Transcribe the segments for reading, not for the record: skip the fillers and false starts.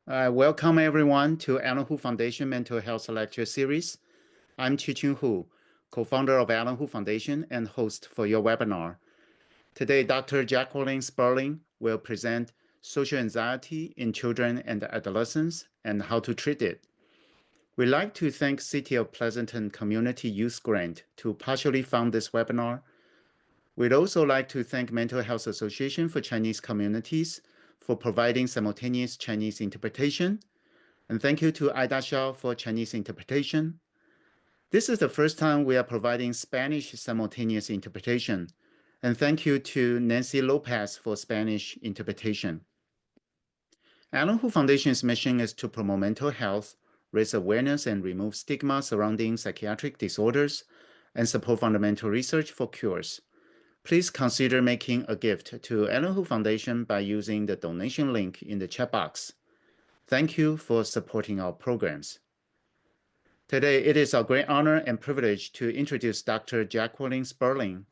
Welcome everyone to Alan Hu Foundation Mental Health Lecture Series. I'm Chi-Chun Hu, co-founder of Alan Hu Foundation and host for your webinar. Today, Dr. Jacqueline Sperling will present social anxiety in children and adolescents and how to treat it. We'd like to thank City of Pleasanton Community Youth Grant to partially fund this webinar. We'd also like to thank Mental Health Association for Chinese Communities for providing simultaneous Chinese interpretation. And thank you to Ida Xiao for Chinese interpretation. This is the first time we are providing Spanish simultaneous interpretation. And thank you to Nancy Lopez for Spanish interpretation. Alan Hu Foundation's mission is to promote mental health, raise awareness and remove stigma surrounding psychiatric disorders, and support fundamental research for cures. Please consider making a gift to Alan Hu Foundation by using the donation link in the chat box. Thank you for supporting our programs. Today, it is our great honor and privilege to introduce Dr. Jacqueline Sperling.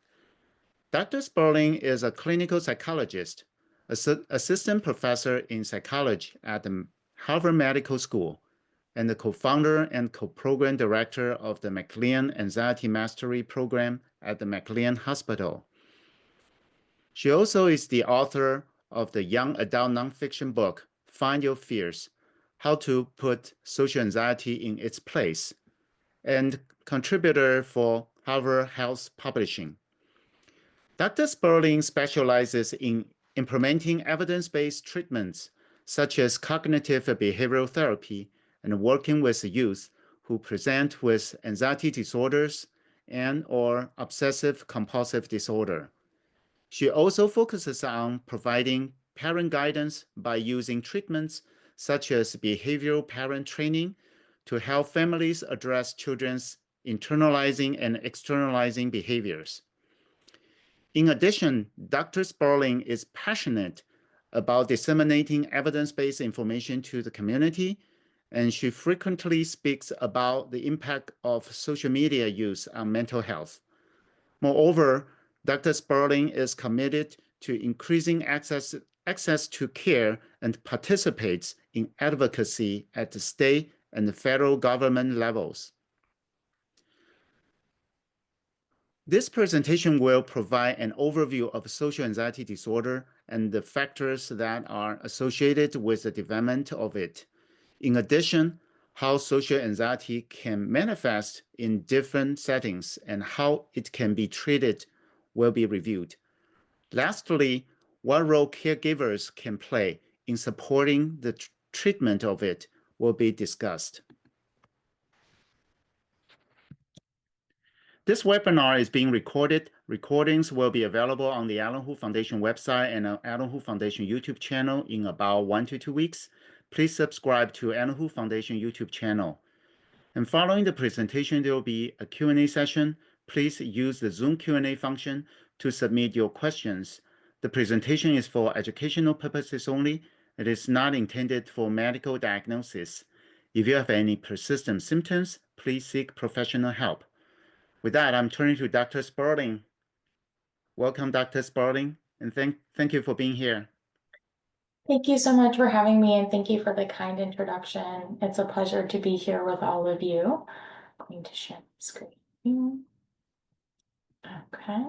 Dr. Sperling is a clinical psychologist, assistant professor in psychology at the Harvard Medical School, and the co-founder and co-program director of the McLean Anxiety Mastery Program at the McLean Hospital. She also is the author of the young adult nonfiction book, Find Your Fears: How to Put Social Anxiety in Its Place, and contributor for Harvard Health Publishing. Dr. Sperling specializes in implementing evidence-based treatments such as cognitive behavioral therapy and working with youth who present with anxiety disorders and/or obsessive-compulsive disorder. She also focuses on providing parent guidance by using treatments such as behavioral parent training to help families address children's internalizing and externalizing behaviors. In addition, Dr. Sperling is passionate about disseminating evidence-based information to the community, and she frequently speaks about the impact of social media use on mental health. Moreover, Dr. Sperling is committed to increasing access to care and participates in advocacy at the state and the federal government levels. This presentation will provide an overview of social anxiety disorder and the factors that are associated with the development of it. In addition, how social anxiety can manifest in different settings and how it can be treated will be reviewed. Lastly, what role caregivers can play in supporting the treatment of it will be discussed. This webinar is being recorded. Recordings will be available on the Alan Hu Foundation website and on Alan Hu Foundation YouTube channel in about 1 to 2 weeks. Please subscribe to Alan Hu Foundation YouTube channel. And following the presentation, there will be a Q&A session. Please use the Zoom Q&A function to submit your questions. The presentation is for educational purposes only. It is not intended for medical diagnosis. If you have any persistent symptoms, please seek professional help. With that, I'm turning to Dr. Sperling. Welcome, Dr. Sperling, and thank you for being here. Thank you so much for having me, and thank you for the kind introduction. It's a pleasure to be here with all of you. I'm going to share my screen. Okay.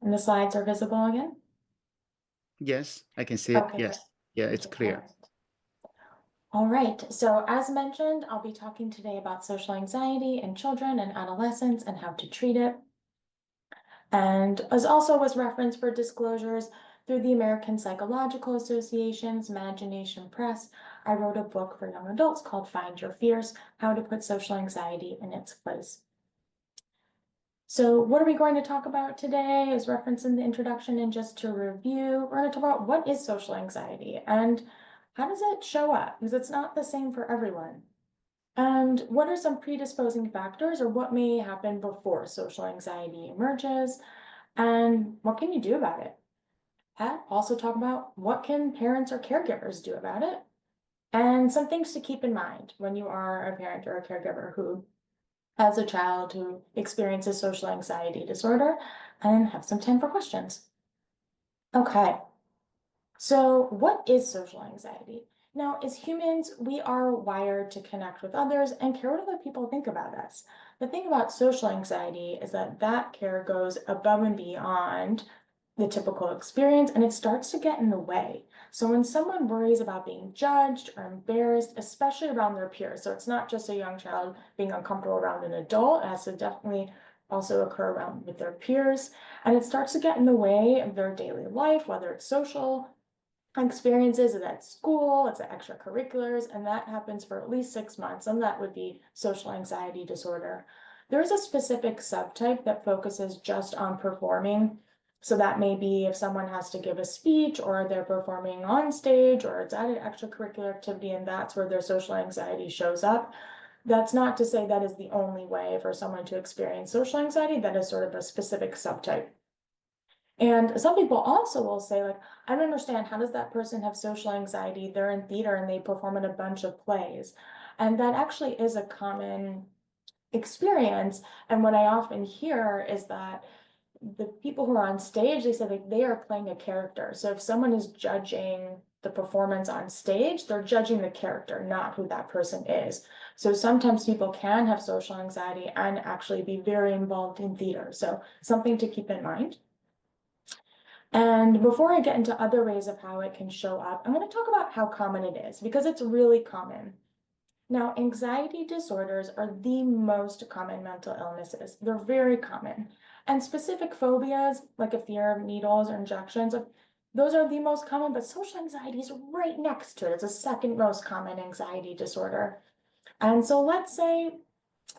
And the slides are visible again? Yes, I can see it. Okay, yes. great. Yeah, it's clear. All right, so as mentioned, I'll be talking today about social anxiety in children and adolescents and how to treat it. And as also was referenced for disclosures, through the American Psychological Association's Imagination Press, I wrote a book for young adults called Find Your Fears: How to Put Social Anxiety in Its Place. So what are we going to talk about today? As referenced in the introduction, and just to review, we're going to talk about what is social anxiety and how does it show up? Because it's not the same for everyone. And what are some predisposing factors, or what may happen before social anxiety emerges? And what can you do about it? And also talk about what can parents or caregivers do about it? And some things to keep in mind when you are a parent or a caregiver who has a child who experiences social anxiety disorder, and have some time for questions. Okay. So what is social anxiety? Now, as humans, we are wired to connect with others and care what other people think about us. The thing about social anxiety is that that care goes above and beyond the typical experience and it starts to get in the way. So when someone worries about being judged or embarrassed, especially around their peers, so it's not just a young child being uncomfortable around an adult, it has to definitely also occur around with their peers, and it starts to get in the way of their daily life, whether it's social experiences, it's at school, it's at extracurriculars, and that happens for at least 6 months, and that would be social anxiety disorder. There is a specific subtype that focuses just on performing. So that may be if someone has to give a speech or they're performing on stage or it's at an extracurricular activity and that's where their social anxiety shows up. That's not to say that is the only way for someone to experience social anxiety. That is sort of a specific subtype. And some people also will say, like, I don't understand, how does that person have social anxiety? They're in theater and they perform in a bunch of plays. And that actually is a common experience. And what I often hear is that the people who are on stage, they say like they are playing a character. So if someone is judging the performance on stage, they're judging the character, not who that person is. So sometimes people can have social anxiety and actually be very involved in theater. So something to keep in mind. And before I get into other ways of how it can show up, I'm going to talk about how common it is because it's really common. Now, anxiety disorders are the most common mental illnesses. They're very common. And specific phobias, like a fear of needles or injections, those are the most common, but social anxiety is right next to it. It's the second most common anxiety disorder. And so let's say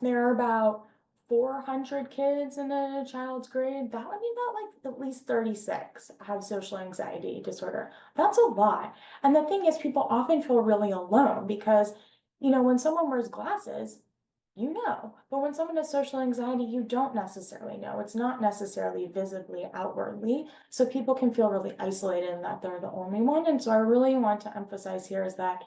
there are about 400 kids in a child's grade. That would be about like at least 36 have social anxiety disorder. That's a lot. And the thing is, people often feel really alone because, when someone wears glasses, but when someone has social anxiety, you don't necessarily know. It's not necessarily visibly outwardly. So people can feel really isolated in that they're the only one. And so I really want to emphasize here is that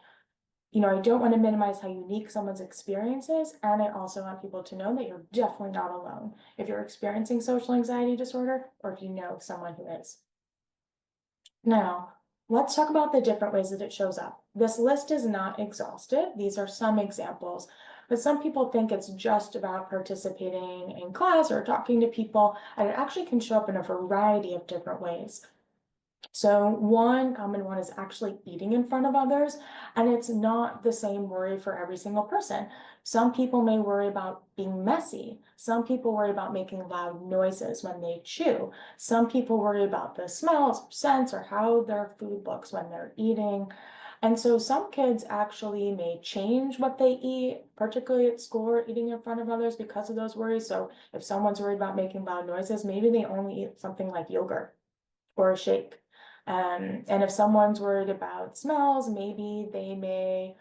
I don't want to minimize how unique someone's experience is, and I also want people to know that you're definitely not alone if you're experiencing social anxiety disorder or if you know someone who is. Now, let's talk about the different ways that it shows up. This list is not exhaustive. These are some examples, but some people think it's just about participating in class or talking to people, and it actually can show up in a variety of different ways. So one common one is actually eating in front of others, and it's not the same worry for every single person. Some people may worry about being messy. Some people worry about making loud noises when they chew. Some people worry about the smells, scents, or how their food looks when they're eating. And so some kids actually may change what they eat, particularly at school or eating in front of others because of those worries. So if someone's worried about making loud noises, maybe they only eat something like yogurt or a shake. And if someone's worried about smells, maybe they may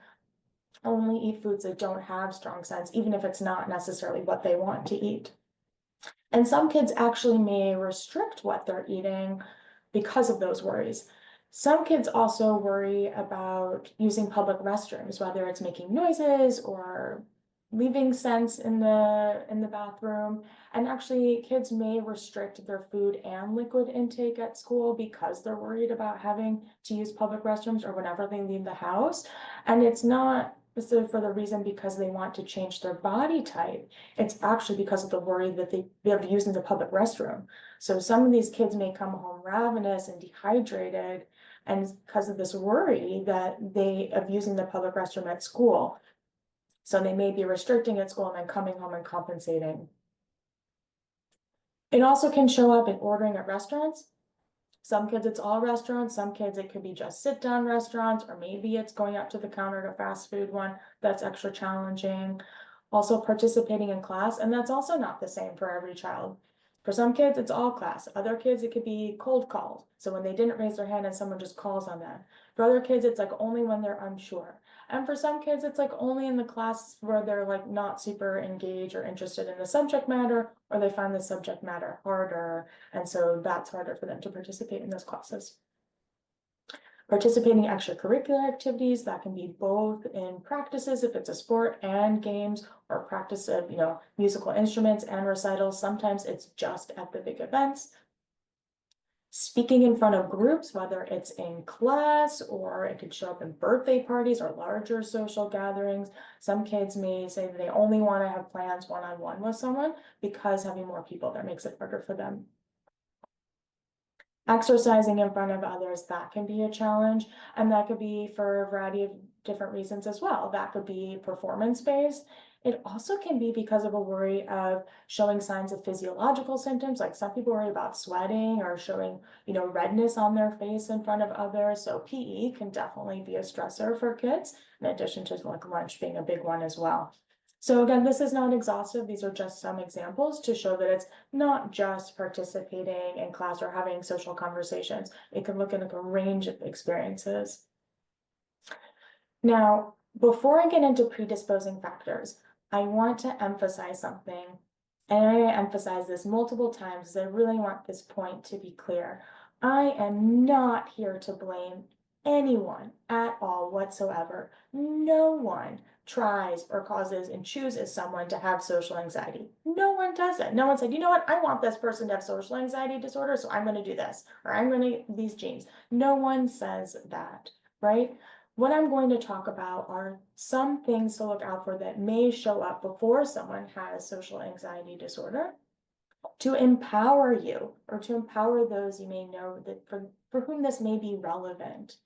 only eat foods that don't have strong scents, even if it's not necessarily what they want to eat. And some kids actually may restrict what they're eating because of those worries. Some kids also worry about using public restrooms, whether it's making noises or leaving scents in the bathroom. And actually, kids may restrict their food and liquid intake at school because they're worried about having to use public restrooms or whenever they leave the house. And it's not necessarily for the reason because they want to change their body type. It's actually because of the worry that they have using the public restroom. So some of these kids may come home ravenous and dehydrated, and because of this worry that they of using the public restroom at school. So they may be restricting at school and then coming home and compensating. It also can show up in ordering at restaurants. Some kids, it's all restaurants. Some kids, it could be just sit down restaurants, or maybe it's going up to the counter to fast food one. That's extra challenging. Also participating in class, and that's also not the same for every child. For some kids, it's all class. Other kids, it could be cold called. So when they didn't raise their hand and someone just calls on them. For other kids, it's like only when they're unsure. And for some kids, it's like only in the class where they're like not super engaged or interested in the subject matter, or they find the subject matter harder. And so that's harder for them to participate in those classes. Participating in extracurricular activities, that can be both in practices if it's a sport and games, or practice of musical instruments and recitals. Sometimes it's just at the big events. Speaking in front of groups, whether it's in class or it could show up in birthday parties or larger social gatherings. Some kids may say that they only want to have plans one-on-one with someone because having more people there makes it harder for them. Exercising in front of others, that can be a challenge, and that could be for a variety of different reasons as well. That could be performance-based. It also can be because of a worry of showing signs of physiological symptoms, like some people worry about sweating or showing, redness on their face in front of others. So PE can definitely be a stressor for kids, in addition to like lunch being a big one as well. So again, this is not exhaustive. These are just some examples to show that it's not just participating in class or having social conversations. It can look at a range of experiences. Now, before I get into predisposing factors, I want to emphasize something. And I emphasize this multiple times because I really want this point to be clear. I am not here to blame anyone at all whatsoever. No one tries or causes and chooses someone to have social anxiety. No one does it. No one said, you know what, I want this person to have social anxiety disorder, so I'm going to do this, or I'm going to get these genes. No one says that, right? What I'm going to talk about are some things to look out for that may show up before someone has social anxiety disorder to empower you or to empower those you may know that for whom this may be relevant.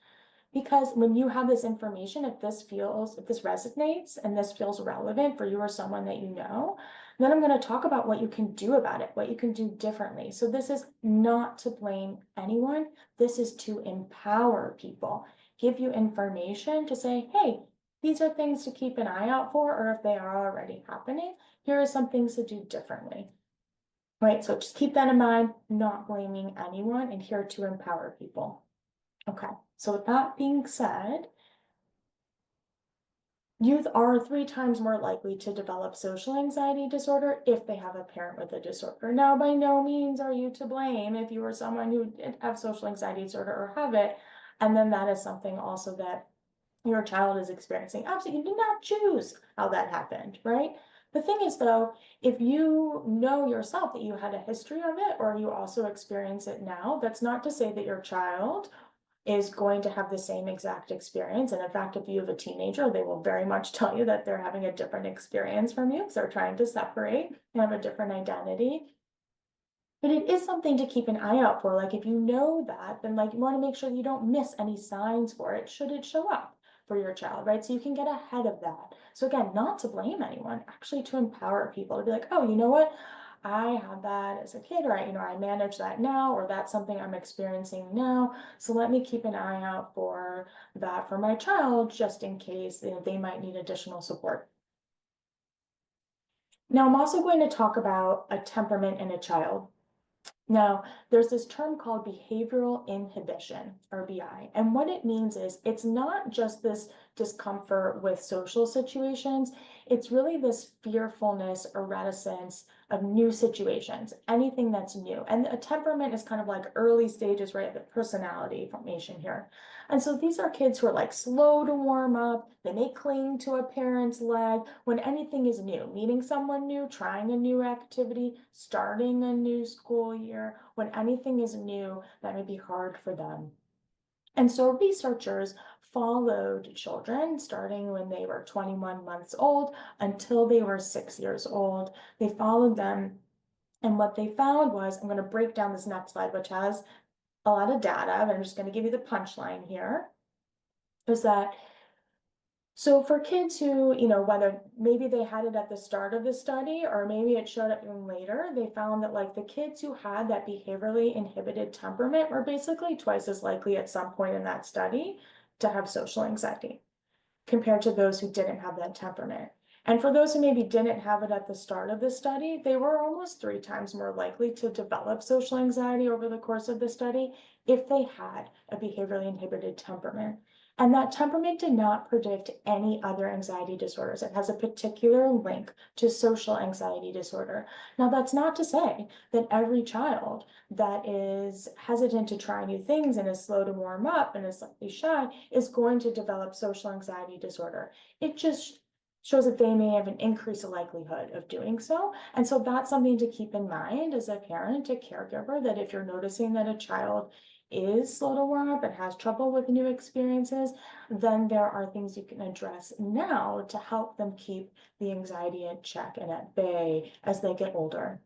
Because when you have this information, if this resonates and this feels relevant for you or someone that you know, then I'm going to talk about what you can do about it, what you can do differently. So this is not to blame anyone. This is to empower people, give you information to say, hey, these are things to keep an eye out for, or if they are already happening, here are some things to do differently. Right, so just keep that in mind, not blaming anyone and here to empower people. Okay, so with that being said, youth are 3 times more likely to develop social anxiety disorder if they have a parent with a disorder. Now, by no means are you to blame if you are someone who did have social anxiety disorder or have it, and then that is something also that your child is experiencing. Absolutely, you did not choose how that happened, right? The thing is though, if you know yourself that you had a history of it or you also experience it now, that's not to say that your child is going to have the same exact experience. And in fact, if you have a teenager, they will very much tell you that they're having a different experience from you because they're trying to separate and have a different identity. But it is something to keep an eye out for. Like if you know that, then like you want to make sure you don't miss any signs for it should it show up for your child, right? So you can get ahead of that. So again, not to blame anyone, actually to empower people to be like, oh, you know what? I had that as a kid, or I manage that now, or that's something I'm experiencing now. So let me keep an eye out for that for my child, just in case they might need additional support. Now, I'm also going to talk about a temperament in a child. Now, there's this term called behavioral inhibition, or BI, and what it means is it's not just this discomfort with social situations, it's really this fearfulness or reticence of new situations, anything that's new. And a temperament is kind of like early stages, right, the personality formation here. And so these are kids who are like slow to warm up, they may cling to a parent's leg when anything is new, meeting someone new, trying a new activity, starting a new school year, when anything is new, that may be hard for them. And so researchers followed children starting when they were 21 months old until they were 6 years old. They followed them, and what they found was, I'm going to break down this next slide, which has a lot of data, but I'm just going to give you the punchline here, is that so for kids who, whether maybe they had it at the start of the study or maybe it showed up even later, they found that like the kids who had that behaviorally inhibited temperament were basically twice as likely at some point in that study to have social anxiety compared to those who didn't have that temperament. And for those who maybe didn't have it at the start of the study, they were almost 3 times more likely to develop social anxiety over the course of the study if they had a behaviorally inhibited temperament. And that temperament did not predict any other anxiety disorders. It has a particular link to social anxiety disorder. Now, that's not to say that every child that is hesitant to try new things and is slow to warm up and is slightly shy is going to develop social anxiety disorder. It just shows that they may have an increased likelihood of doing so. And so that's something to keep in mind as a parent, a caregiver, that if you're noticing that a child is slow to warm up and has trouble with new experiences, then there are things you can address now to help them keep the anxiety in check and at bay as they get older.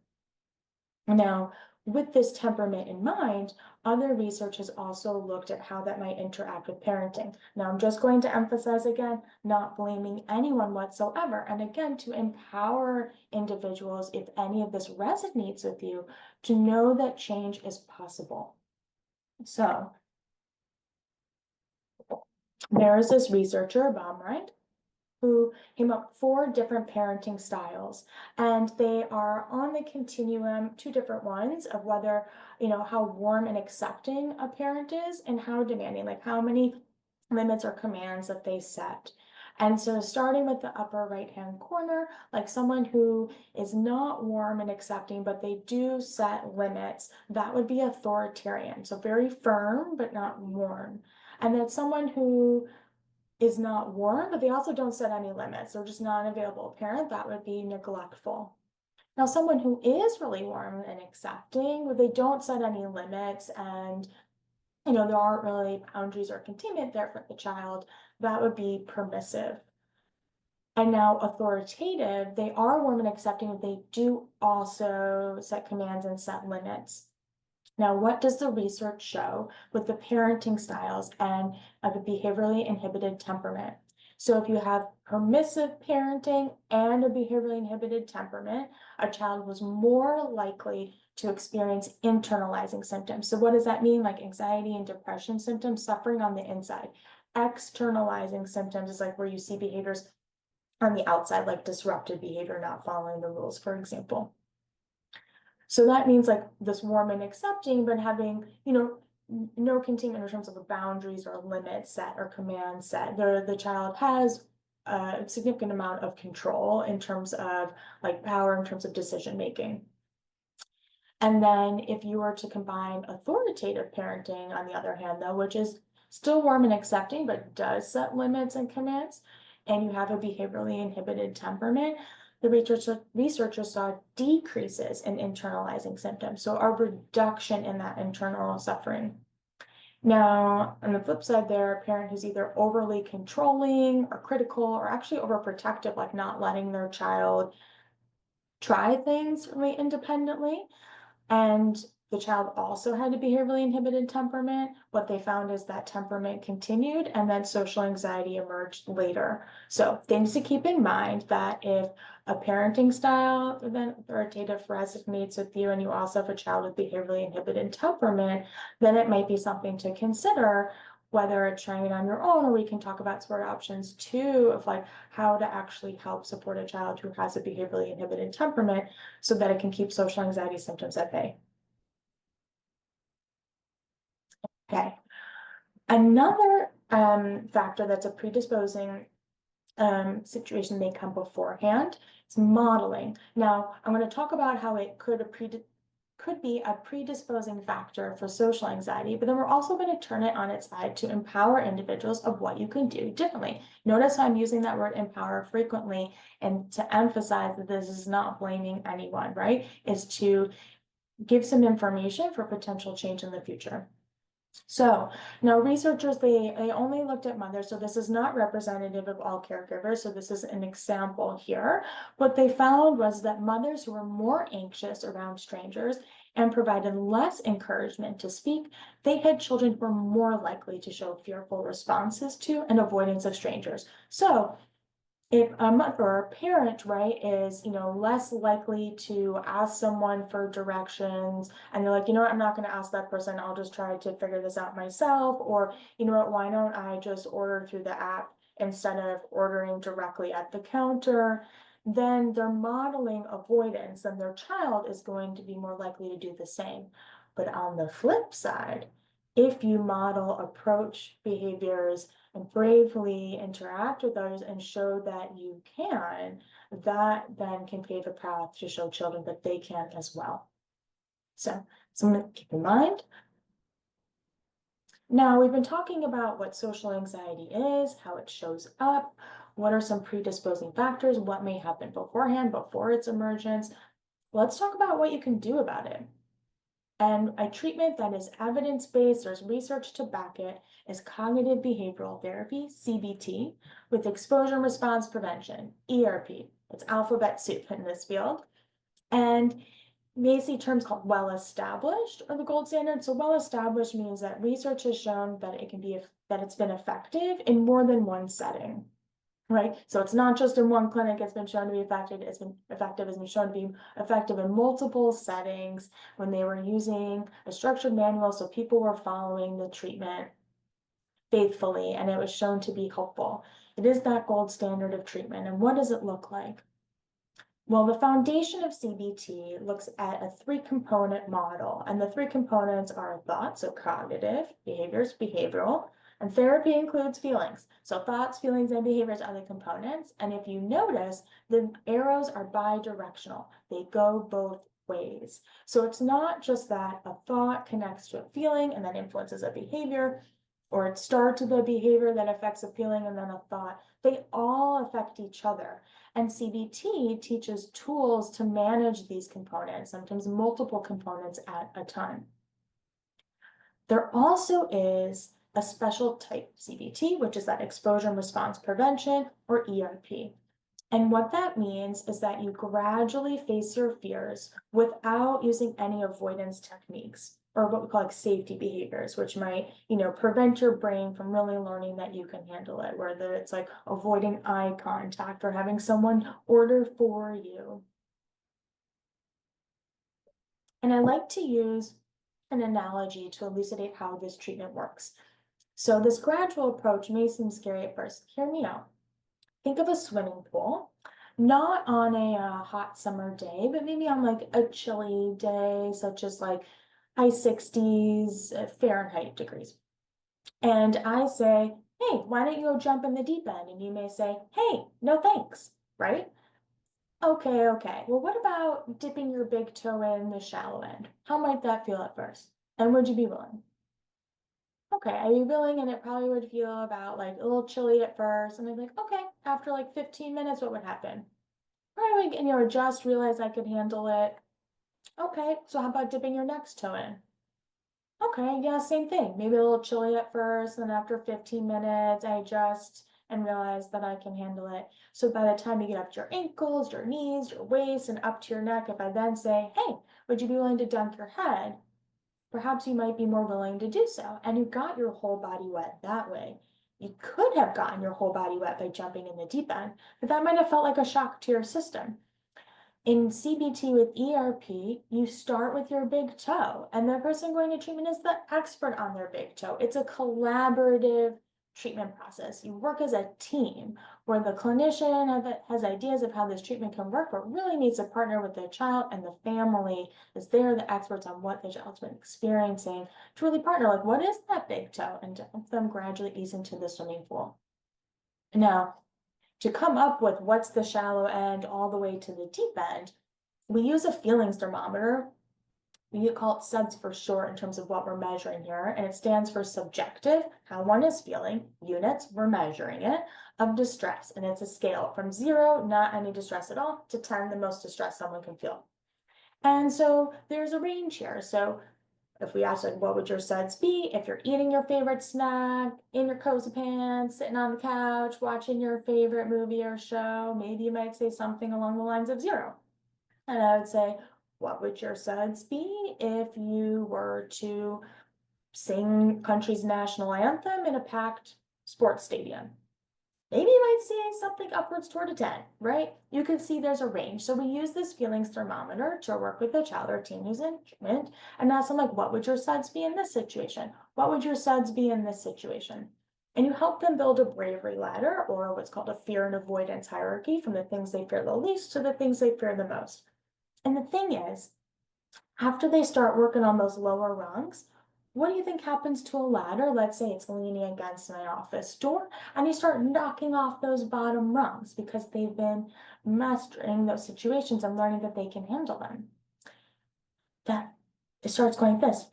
Now, with this temperament in mind, other research has also looked at how that might interact with parenting. Now, I'm just going to emphasize again, not blaming anyone whatsoever. And again, to empower individuals, if any of this resonates with you, to know that change is possible. So, there is this researcher, Baumrind, who came up with 4 different parenting styles, and they are on the continuum, 2 different ones of whether, how warm and accepting a parent is and how demanding, like how many limits or commands that they set. And so starting with the upper right-hand corner, like someone who is not warm and accepting, but they do set limits, that would be authoritarian. So very firm, but not warm. And then someone who is not warm, but they also don't set any limits. They're just not an available parent. That would be neglectful. Now, someone who is really warm and accepting, where they don't set any limits and there aren't really boundaries or containment there for the child, that would be permissive. And now authoritative, they are warm and accepting, but they do also set commands and set limits. Now, what does the research show with the parenting styles and of a behaviorally inhibited temperament? So if you have permissive parenting and a behaviorally inhibited temperament, a child was more likely to experience internalizing symptoms. So what does that mean? Like anxiety and depression symptoms, suffering on the inside. Externalizing symptoms is like where you see behaviors on the outside, like disruptive behavior, not following the rules, for example. So that means like this warm and accepting, but having, no containment in terms of the boundaries or limits set or commands set. The child has a significant amount of control in terms of like power, in terms of decision making. And then if you were to combine authoritative parenting, on the other hand, though, which is still warm and accepting, but does set limits and commands, and you have a behaviorally inhibited temperament, the researchers saw decreases in internalizing symptoms, so a reduction in that internal suffering. Now, on the flip side, there, a parent who's either overly controlling or critical or actually overprotective, like not letting their child try things really independently, and the child also had a behaviorally inhibited temperament, what they found is that temperament continued and then social anxiety emerged later. So things to keep in mind, that if a parenting style then authoritative resonates with you and you also have a child with behaviorally inhibited temperament, then it might be something to consider, whether it's trying it on your own, or we can talk about support options too, of like how to actually help support a child who has a behaviorally inhibited temperament so that it can keep social anxiety symptoms at bay. Okay. Another factor that's a predisposing situation may come beforehand is modeling. Now, I'm going to talk about how it could be a predisposing factor for social anxiety, but then we're also going to turn it on its side to empower individuals of what you can do differently. Notice how I'm using that word empower frequently, and to emphasize that this is not blaming anyone, right? Is to give some information for potential change in the future. So now researchers, they only looked at mothers, so this is not representative of all caregivers, so this is an example here. What they found was that mothers who were more anxious around strangers and provided less encouragement to speak, they had children who were more likely to show fearful responses to and avoidance of strangers. So if a mother or a parent, right, is, less likely to ask someone for directions, and they're like, what, I'm not going to ask that person, I'll just try to figure this out myself, or, what, why don't I just order through the app instead of ordering directly at the counter, then they're modeling avoidance, and their child is going to be more likely to do the same. But on the flip side, if you model approach behaviors and bravely interact with others and show that you can, that then can pave a path to show children that they can as well. So something to keep in mind. Now, we've been talking about what social anxiety is, how it shows up, what are some predisposing factors, what may happen beforehand, before its emergence. Let's talk about what you can do about it. And a treatment that is evidence-based, there's research to back it, is cognitive behavioral therapy, CBT, with exposure response prevention, ERP. It's alphabet soup in this field. And may see terms called well-established or the gold standard. So well-established means that research has shown that that it's been effective in more than one setting, right? So it's not just in one clinic it's been shown to be effective, it's been shown to be effective in multiple settings when they were using a structured manual, so people were following the treatment faithfully and it was shown to be helpful. It is that gold standard of treatment. And what does it look like? Well, the foundation of CBT looks at a three-component model, and the three components are thought, so cognitive, behaviors, behavioral, and therapy includes feelings. So thoughts, feelings, and behaviors are the components. And if you notice, the arrows are bi-directional. They go both ways. So it's not just that a thought connects to a feeling and then influences a behavior, or it starts with a behavior that affects a feeling and then a thought. They all affect each other. And CBT teaches tools to manage these components, sometimes multiple components at a time. There also is a special type CBT, which is that exposure and response prevention, or ERP. And what that means is that you gradually face your fears without using any avoidance techniques, or what we call like safety behaviors, which might, prevent your brain from really learning that you can handle it, whether it's like avoiding eye contact or having someone order for you. And I like to use an analogy to elucidate how this treatment works. So this gradual approach may seem scary at first. Hear me out. Think of a swimming pool, not on a hot summer day, but maybe on like a chilly day, such as like high 60s Fahrenheit degrees. And I say, hey, why don't you go jump in the deep end? And you may say, hey, no thanks, right? Okay. Well, what about dipping your big toe in the shallow end? How might that feel at first? And would you be willing? Okay, are you willing? And it probably would feel about like a little chilly at first. And I'm like, okay, after like 15 minutes, what would happen? Probably, just realize I could handle it. Okay, so how about dipping your next toe in? Okay, yeah, same thing. Maybe a little chilly at first, and after 15 minutes, I adjust and realize that I can handle it. So by the time you get up to your ankles, your knees, your waist, and up to your neck, if I then say, hey, would you be willing to dunk your head? Perhaps you might be more willing to do so, and you got your whole body wet that way. You could have gotten your whole body wet by jumping in the deep end, but that might have felt like a shock to your system. In CBT with ERP, you start with your big toe, and the person going to treatment is the expert on their big toe. It's a collaborative treatment process. You work as a team where the clinician has ideas of how this treatment can work, but really needs to partner with the child and the family, as they're the experts on what the child's been experiencing, to really partner, like, what is that big toe? And to help them gradually ease into the swimming pool. Now, to come up with what's the shallow end all the way to the deep end, we use a feelings thermometer. We call it SUDS for short in terms of what we're measuring here, and it stands for subjective, how one is feeling, units, we're measuring it, of distress, and it's a scale from 0, not any distress at all, to 10, the most distress someone can feel. And so there's a range here. So if we ask like, what would your SUDS be? If you're eating your favorite snack, in your cozy pants, sitting on the couch, watching your favorite movie or show, maybe you might say something along the lines of 0. And I would say, what would your SUDS be if you were to sing country's national anthem in a packed sports stadium? Maybe you might say something upwards toward a 10, right? You can see there's a range. So we use this feelings thermometer to work with the child or teen who's in treatment and ask them like, what would your SUDS be in this situation? What would your SUDS be in this situation? And you help them build a bravery ladder, or what's called a fear and avoidance hierarchy, from the things they fear the least to the things they fear the most. And the thing is, after they start working on those lower rungs, what do you think happens to a ladder? Let's say it's leaning against my office door, and you start knocking off those bottom rungs because they've been mastering those situations and learning that they can handle them. That it starts going like this,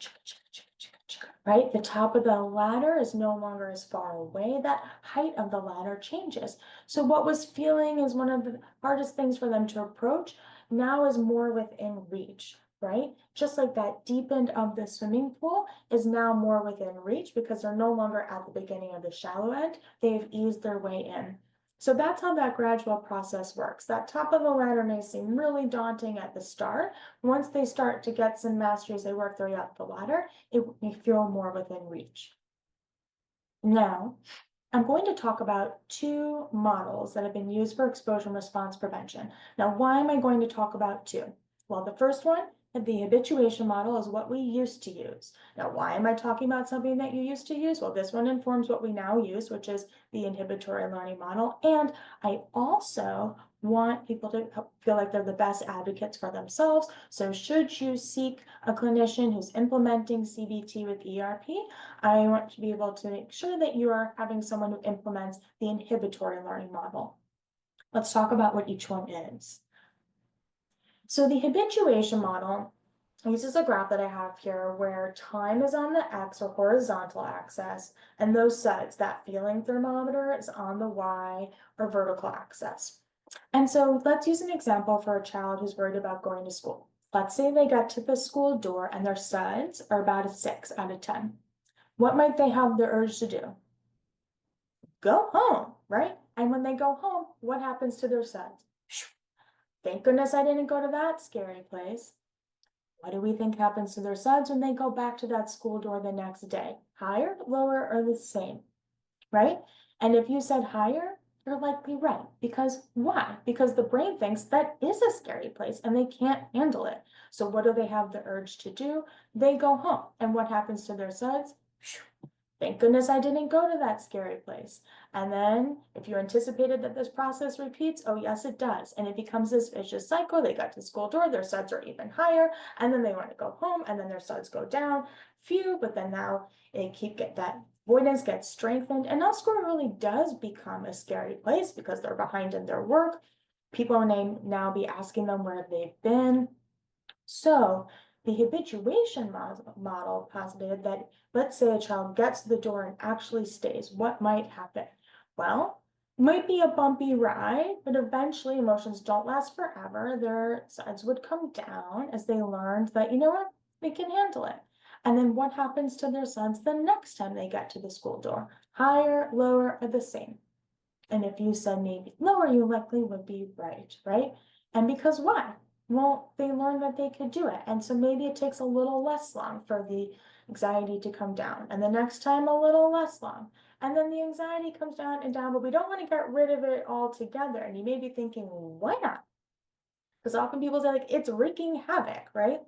right? The top of the ladder is no longer as far away. That height of the ladder changes. So what was feeling is one of the hardest things for them to approach now is more within reach, right? Just like that deep end of the swimming pool is now more within reach because they're no longer at the beginning of the shallow end. They've eased their way in. So that's how that gradual process works. That top of the ladder may seem really daunting at the start. Once they start to get some mastery as they work their way up the ladder, it may feel more within reach. Now, I'm going to talk about two models that have been used for exposure and response prevention. Now, why am I going to talk about two? Well, the first one, the habituation model, is what we used to use. Now, why am I talking about something that you used to use? Well, this one informs what we now use, which is the inhibitory learning model. And I also want people to feel like they're the best advocates for themselves. So should you seek a clinician who's implementing CBT with ERP, I want to be able to make sure that you are having someone who implements the inhibitory learning model. Let's talk about what each one is. So the habituation model uses a graph that I have here where time is on the X or horizontal axis, and those SUDs, that feeling thermometer, is on the Y or vertical axis. And so let's use an example for a child who's worried about going to school. Let's say they get to the school door and their SUDs are about a 6 out of 10. What might they have the urge to do? Go home, right? And when they go home, what happens to their SUDs? Thank goodness I didn't go to that scary place. What do we think happens to their SUDs when they go back to that school door the next day? Higher, lower, or the same, right? And if you said higher, you're likely right. Because why? Because the brain thinks that is a scary place and they can't handle it. So what do they have the urge to do? They go home. And what happens to their SUDs? Thank goodness I didn't go to that scary place. And then if you anticipated that this process repeats, oh yes, it does. And it becomes this vicious cycle. They got to the school door, their SUDs are even higher, and then they want to go home, and then their SUDs go down. Phew, but then now that avoidance gets strengthened. And now school really does become a scary place because they're behind in their work. People may now be asking them where they've been. So the habituation model postulated that, let's say a child gets to the door and actually stays. What might happen? Well, might be a bumpy ride, but eventually emotions don't last forever. Their sides would come down as they learned that, you know what, they can handle it. And then what happens to their sons the next time they get to the school door? Higher, lower, or the same? And if you said maybe lower, you likely would be right? And because why? Well, they learned that they could do it. And so maybe it takes a little less long for the anxiety to come down. And the next time a little less long. And then the anxiety comes down and down, but we don't want to get rid of it altogether. And you may be thinking, why not? Because often people say like, it's wreaking havoc, right?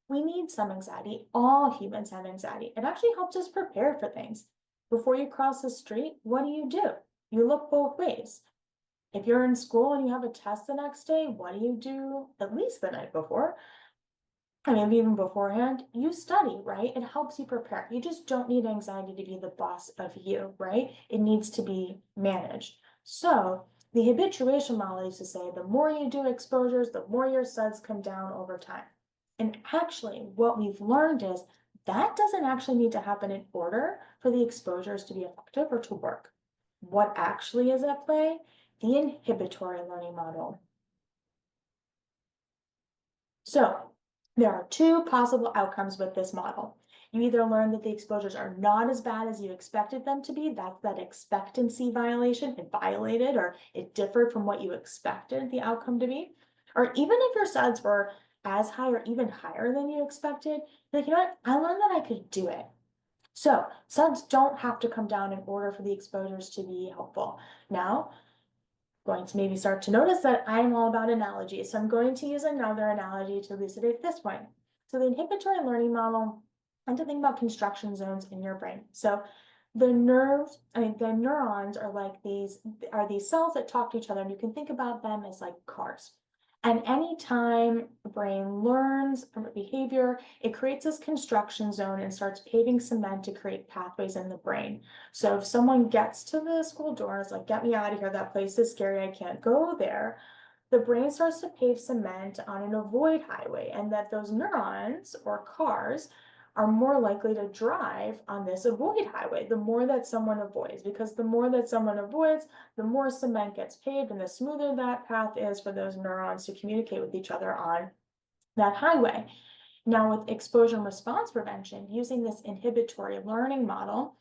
We need some anxiety. All humans have anxiety. It actually helps us prepare for things. Before you cross the street, what do? You look both ways. If you're in school and you have a test the next day, what do you do at least the night before? I mean, even beforehand, you study, right? It helps you prepare. You just don't need anxiety to be the boss of you, right? It needs to be managed. So the habituation model used to say the more you do exposures, the more your SUDs come down over time. And actually, what we've learned is that doesn't actually need to happen in order for the exposures to be effective or to work. What actually is at play? The inhibitory learning model. So there are two possible outcomes with this model. You either learn that the exposures are not as bad as you expected them to be. That's that expectancy violation. It violated or it differed from what you expected the outcome to be. Or even if your SUDs were as high or even higher than you expected, you're like, you know what? I learned that I could do it. So SUDs don't have to come down in order for the exposures to be helpful. Now, going to maybe start to notice that I'm all about analogies. So I'm going to use another analogy to elucidate this point. So the inhibitory learning model, I like to think about construction zones in your brain. So the neurons are like these cells that talk to each other, and you can think about them as like cars. And anytime the brain learns from a behavior, it creates this construction zone and starts paving cement to create pathways in the brain. So if someone gets to the school door and is like, get me out of here, that place is scary, I can't go there, the brain starts to pave cement on an avoid highway, and that those neurons or cars are more likely to drive on this avoid highway, the more that someone avoids, because the more that someone avoids, the more cement gets paved and the smoother that path is for those neurons to communicate with each other on that highway. Now, with exposure and response prevention, using this inhibitory learning model,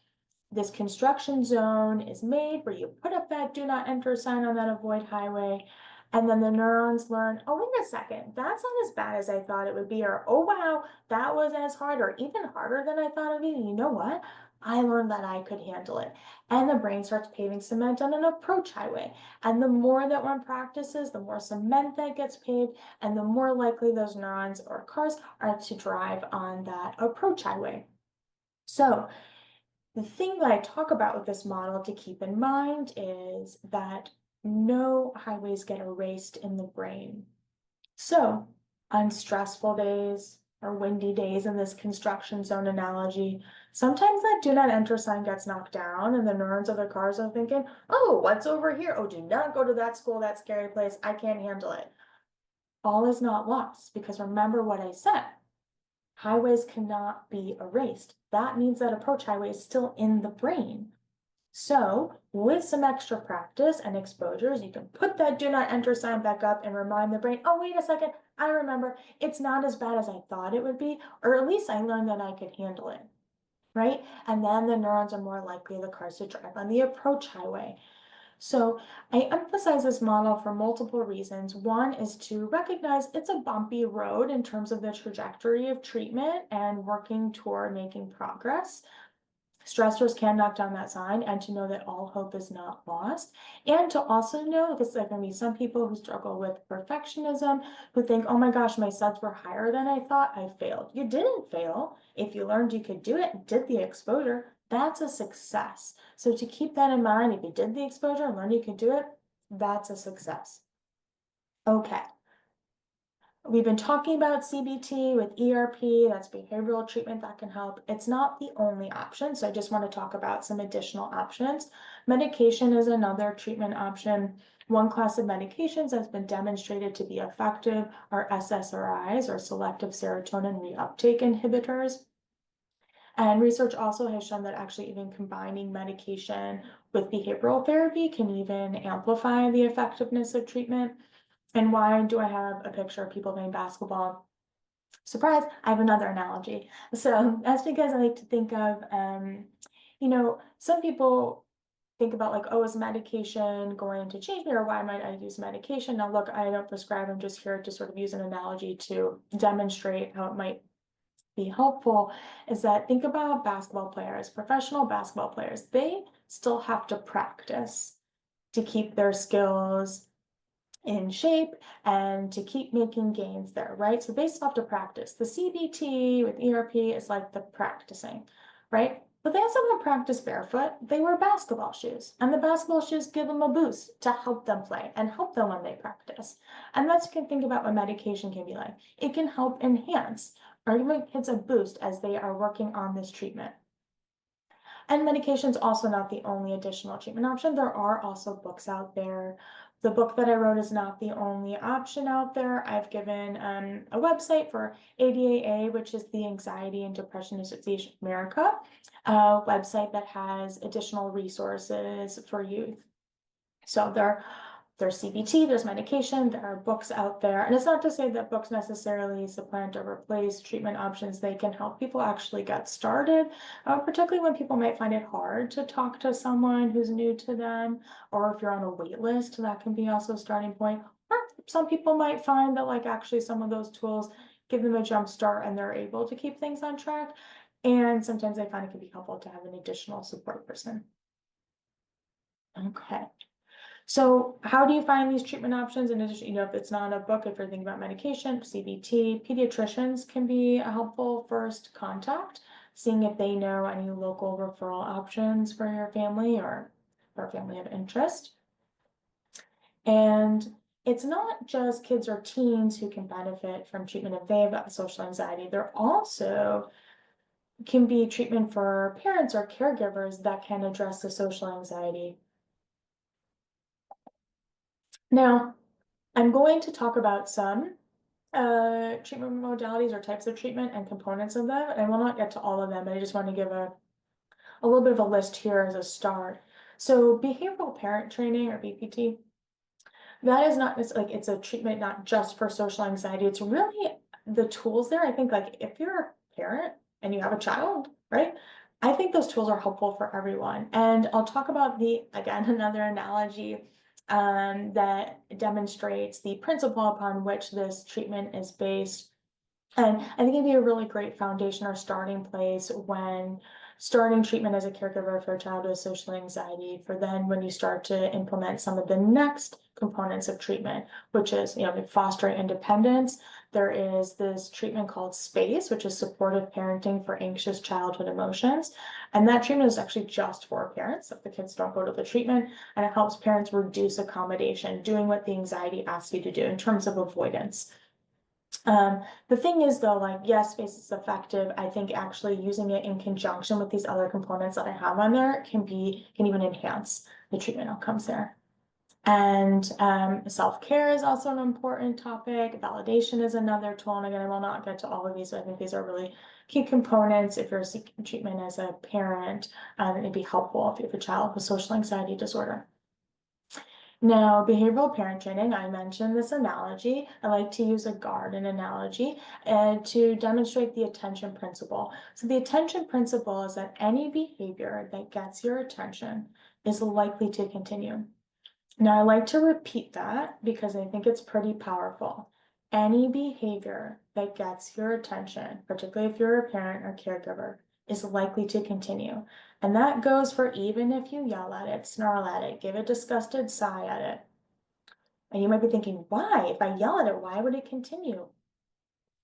this construction zone is made where you put up that do not enter sign on that avoid highway, and then the neurons learn, oh, wait a second, that's not as bad as I thought it would be, or oh, wow, that was as hard or even harder than I thought it would be. And you know what? I learned that I could handle it. And the brain starts paving cement on an approach highway. And the more that one practices, the more cement that gets paved, and the more likely those neurons or cars are to drive on that approach highway. So the thing that I talk about with this model to keep in mind is that no highways get erased in the brain. So on stressful days or windy days in this construction zone analogy, sometimes that do not enter sign gets knocked down and the neurons of the cars are thinking, oh, what's over here? Oh, do not go to that school, that scary place. I can't handle it. All is not lost, because remember what I said. Highways cannot be erased. That means that approach highway is still in the brain. So with some extra practice and exposures, you can put that do not enter sign back up and remind the brain, oh, wait a second, I remember, it's not as bad as I thought it would be, or at least I learned that I could handle it, right? And then the neurons are more likely the cars to drive on the approach highway. So I emphasize this model for multiple reasons. One is to recognize it's a bumpy road in terms of the trajectory of treatment and working toward making progress. Stressors can knock down that sign, and to know that all hope is not lost. And to also know, because there can be some people who struggle with perfectionism, who think, oh my gosh, my SUDs were higher than I thought, I failed. You didn't fail. If you learned you could do it, did the exposure, that's a success. So to keep that in mind, if you did the exposure and learned you could do it, that's a success. Okay. We've been talking about CBT with ERP, that's behavioral treatment that can help. It's not the only option, so I just want to talk about some additional options. Medication is another treatment option. One class of medications that's been demonstrated to be effective are SSRIs, or selective serotonin reuptake inhibitors. And research also has shown that actually even combining medication with behavioral therapy can even amplify the effectiveness of treatment. And why do I have a picture of people playing basketball? Surprise, I have another analogy. So that's because I like to think of, some people think about like, oh, is medication going to change me, or why might I use medication? Now, look, I don't prescribe. I'm just here to sort of use an analogy to demonstrate how it might be helpful. Is that think about basketball players, professional basketball players, they still have to practice to keep their skills in shape and to keep making gains there, right? So they still have to practice. The CBT with ERP is like the practicing, right? But they also don't practice barefoot. They wear basketball shoes, and the basketball shoes give them a boost to help them play and help them when they practice. And that's, you can think about what medication can be like. It can help enhance or give kids a boost as they are working on this treatment. And medication is also not the only additional treatment option. There are also books out there. The book that I wrote is not the only option out there. I've given a website for ADAA, which is the Anxiety and Depression Association of America, a website that has additional resources for youth. So there's CBT, there's medication, there are books out there. And it's not to say that books necessarily supplant or replace treatment options. They can help people actually get started, particularly when people might find it hard to talk to someone who's new to them, or if you're on a wait list, that can be also a starting point. Or some people might find that like actually some of those tools give them a jump start and they're able to keep things on track. And sometimes I find it can be helpful to have an additional support person. Okay. So how do you find these treatment options? In addition, if it's not a book, if you're thinking about medication, CBT, pediatricians can be a helpful first contact, seeing if they know any local referral options for your family or for a family of interest. And it's not just kids or teens who can benefit from treatment if they have social anxiety. There also can be treatment for parents or caregivers that can address the social anxiety. Now, I'm going to talk about some treatment modalities or types of treatment and components of them. And I will not get to all of them, but I just want to give a little bit of a list here as a start. So behavioral parent training, or BPT, that is not like it's a treatment not just for social anxiety. It's really the tools there. I think like if you're a parent and you have a child, right? I think those tools are helpful for everyone. And I'll talk about again, another analogy that demonstrates the principle upon which this treatment is based. And I think it'd be a really great foundation or starting place when starting treatment as a caregiver for a child with social anxiety, for then when you start to implement some of the next components of treatment, which is, fostering independence. There is this treatment called SPACE, which is supportive parenting for anxious childhood emotions. And that treatment is actually just for parents, if the kids don't go to the treatment, and it helps parents reduce accommodation, doing what the anxiety asks you to do in terms of avoidance. The thing is though, like, yes, SPACE is effective. I think actually using it in conjunction with these other components that I have on there can even enhance the treatment outcomes there. And self-care is also an important topic. Validation is another tool. And again, I will not get to all of these, but I think these are really key components. If you're seeking treatment as a parent, it'd be helpful if you have a child with social anxiety disorder. Now, behavioral parent training, I mentioned this analogy. I like to use a garden analogy to demonstrate the attention principle. So the attention principle is that any behavior that gets your attention is likely to continue. Now, I like to repeat that because I think it's pretty powerful. Any behavior that gets your attention, particularly if you're a parent or caregiver, is likely to continue. And that goes for even if you yell at it, snarl at it, give a disgusted sigh at it. And you might be thinking, why? If I yell at it, why would it continue?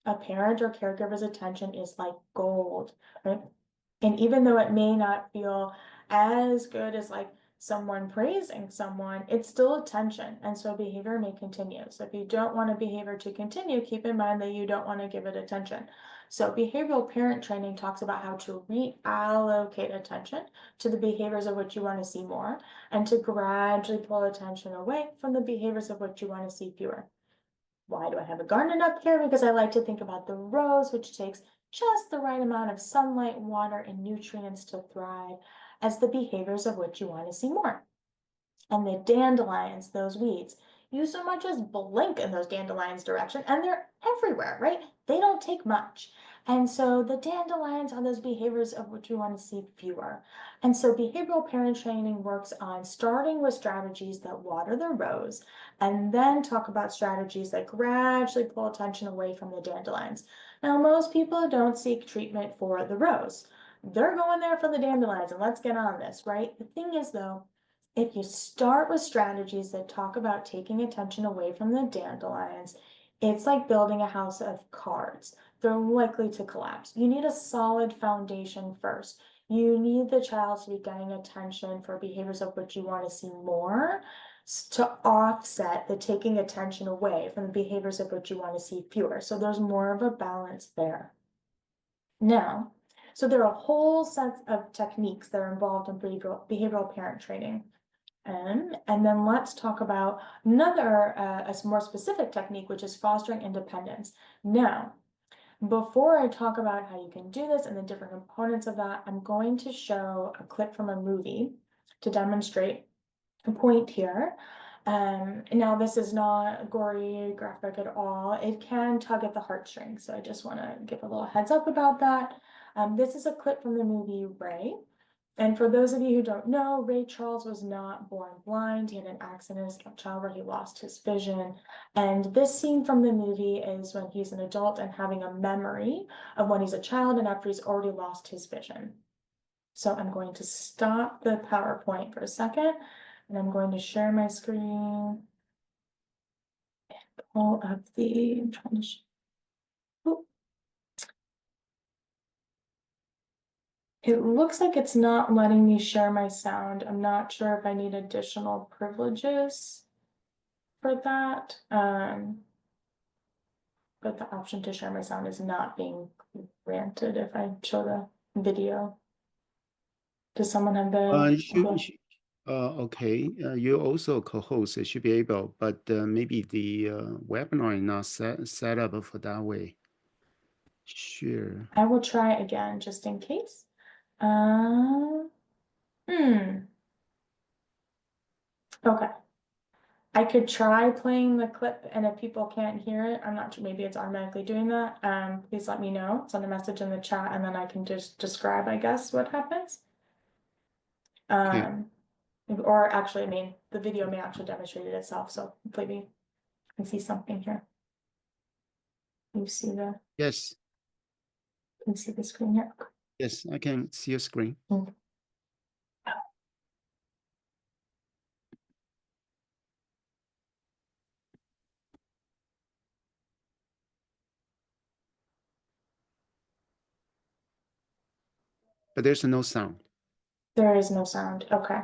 A parent or caregiver's attention is like gold, right? And even though it may not feel as good as like someone praising someone, it's still attention. And so behavior may continue. So if you don't want a behavior to continue, keep in mind that you don't want to give it attention. So behavioral parent training talks about how to reallocate attention to the behaviors of which you want to see more, and to gradually pull attention away from the behaviors of which you want to see fewer. Why do I have a garden up here? Because I like to think about the rose, which takes just the right amount of sunlight, water, and nutrients to thrive, as the behaviors of which you want to see more. And the dandelions, those weeds, you so much as blink in those dandelions' direction, and they're everywhere, right? They don't take much. And so the dandelions are those behaviors of which we want to see fewer. And so behavioral parent training works on starting with strategies that water the rose, and then talk about strategies that gradually pull attention away from the dandelions. Now, most people don't seek treatment for the rose. They're going there for the dandelions, and let's get on this, right? The thing is, though, if you start with strategies that talk about taking attention away from the dandelions, it's like building a house of cards. They're likely to collapse. You need a solid foundation first. You need the child to be getting attention for behaviors of which you want to see more, to offset the taking attention away from the behaviors of which you want to see fewer. So there's more of a balance there. Now, so there are a whole set of techniques that are involved in behavioral parent training. And then let's talk about another, a more specific technique, which is fostering independence. Now, before I talk about how you can do this and the different components of that, I'm going to show a clip from a movie to demonstrate a point here. Now, this is not gory, graphic at all. It can tug at the heartstrings, so I just want to give a little heads up about that. This is a clip from the movie Ray. And for those of you who don't know, Ray Charles was not born blind. He had an accident as a child where he lost his vision. And this scene from the movie is when he's an adult and having a memory of when he's a child and after he's already lost his vision. So I'm going to stop the PowerPoint for a second, and I'm going to share my screen and pull up I'm trying to It looks like it's not letting me share my sound. I'm not sure if I need additional privileges for that. But the option to share my sound is not being granted if I show the video. Does someone have the Okay, you also co-host, it should be able, but maybe the webinar is not set up for that way. Sure. I will try again just in case. Okay. I could try playing the clip, and if people can't hear it, I'm not sure, maybe it's automatically doing that. Please let me know. Send a message in the chat, and then I can just describe, I guess, what happens. Okay. Or actually, I mean, the video may actually demonstrate it itself, so hopefully we can see something here. You see the, Yes. can see the screen here. Yes, I can see your screen. Okay. But there's no sound. There is no sound. Okay.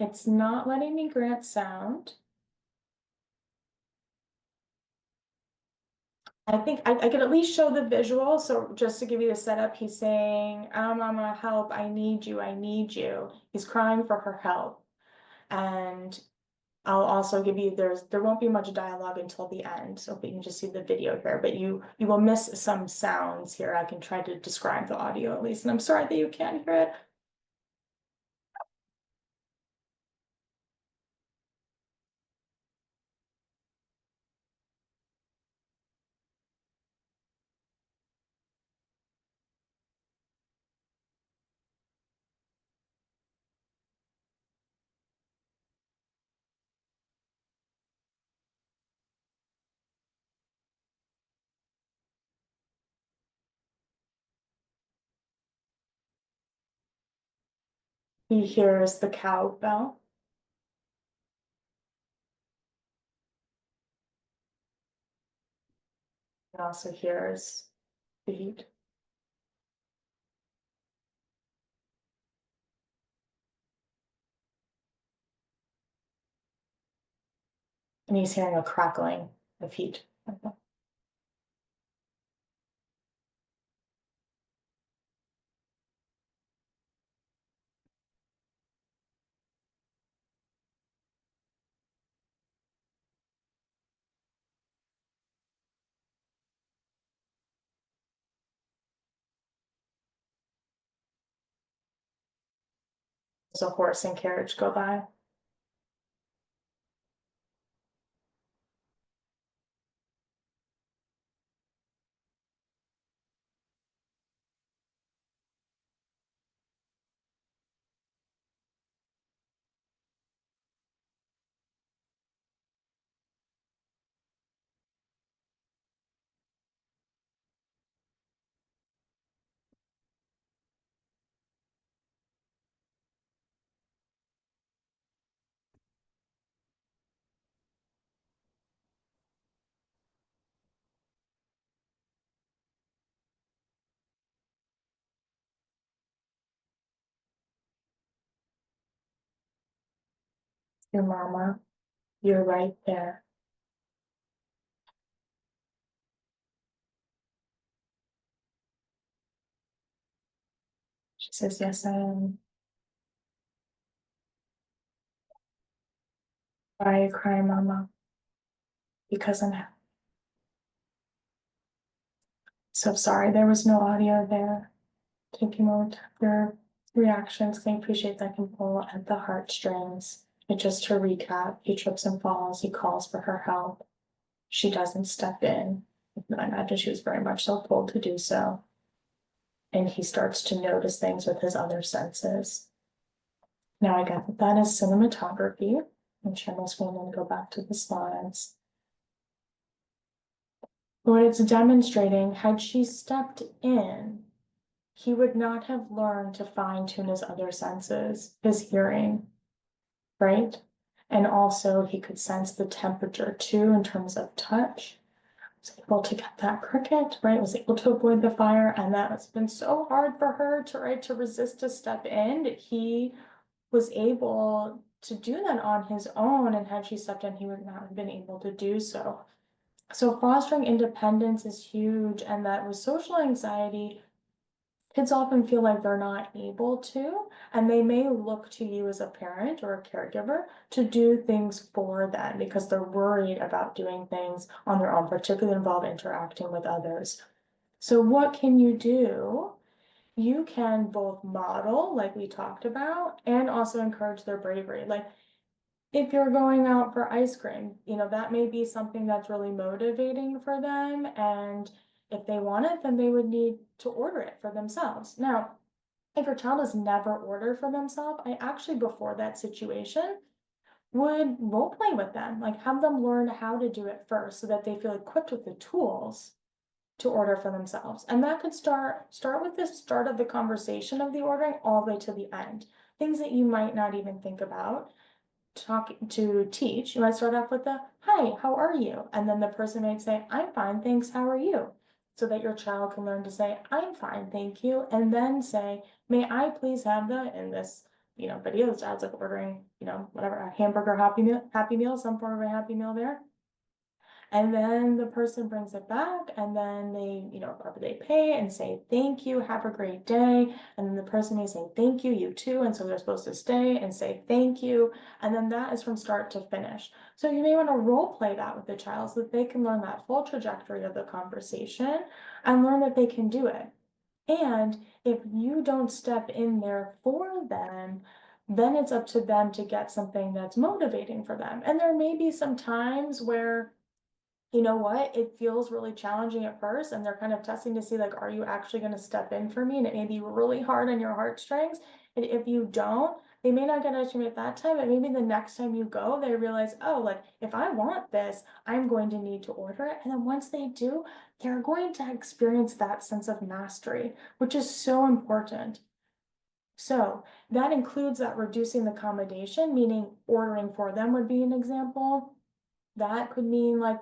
It's not letting me grant sound. I think I could at least show the visual. So just to give you the setup, he's saying, "Oh, mama, help, I need you, I need you." He's crying for her help. And I'll also give you, there won't be much dialogue until the end. So if you can just see the video here, but you will miss some sounds here. I can try to describe the audio at least. And I'm sorry that you can't hear it. He hears the cowbell. He also hears the heat. And he's hearing a crackling of heat. There's a horse and carriage go by. Your mama, you're right there. She says, "Yes, I am." Why are you crying, mama? Because I'm so sorry there was no audio there. Taking note of your reactions, I appreciate that can pull at the heartstrings. And just to recap, he trips and falls, he calls for her help. She doesn't step in. I imagine she was very much so pulled to do so. And he starts to notice things with his other senses. Now I got that is cinematography. I'm sure most women go back to the slides. What it's demonstrating, had she stepped in, he would not have learned to fine tune his other senses, his hearing, right? And also he could sense the temperature too in terms of touch. Was able to get that cricket, right? Was able to avoid the fire, and that has been so hard for her to, right, to resist to step in. He was able to do that on his own, and had she stepped in, he would not have been able to do so. So fostering independence is huge, and that with social anxiety, kids often feel like they're not able to, and they may look to you as a parent or a caregiver to do things for them because they're worried about doing things on their own, particularly involve interacting with others. So what can you do? You can both model, like we talked about, and also encourage their bravery. Like if you're going out for ice cream, that may be something that's really motivating for them. And if they want it, then they would need to order it for themselves. Now, if your child has never ordered for themselves, I actually, before that situation, would role play with them, like have them learn how to do it first so that they feel equipped with the tools to order for themselves. And that could start with the start of the conversation of the ordering all the way to the end. Things that you might not even think about to teach. You might start off with the, "Hi, how are you?" And then the person might say, "I'm fine, thanks, how are you?" So that your child can learn to say, "I'm fine, thank you," and then say, "May I please have in this, video, the child's like ordering, whatever, a hamburger happy meal, some form of a happy meal there. And then the person brings it back and then they pay and say, "Thank you, have a great day." And then the person may say, "Thank you, you too." And so they're supposed to stay and say, "Thank you." And then that is from start to finish. So you may want to role play that with the child so that they can learn that full trajectory of the conversation and learn that they can do it. And if you don't step in there for them, then it's up to them to get something that's motivating for them. And there may be some times where it feels really challenging at first, and they're kind of testing to see, like, are you actually going to step in for me? And it may be really hard on your heartstrings. And if you don't, they may not get it at that time, but maybe the next time you go, they realize, oh, like, if I want this, I'm going to need to order it. And then once they do, they're going to experience that sense of mastery, which is so important. So that includes that reducing the accommodation, meaning ordering for them would be an example. That could mean like,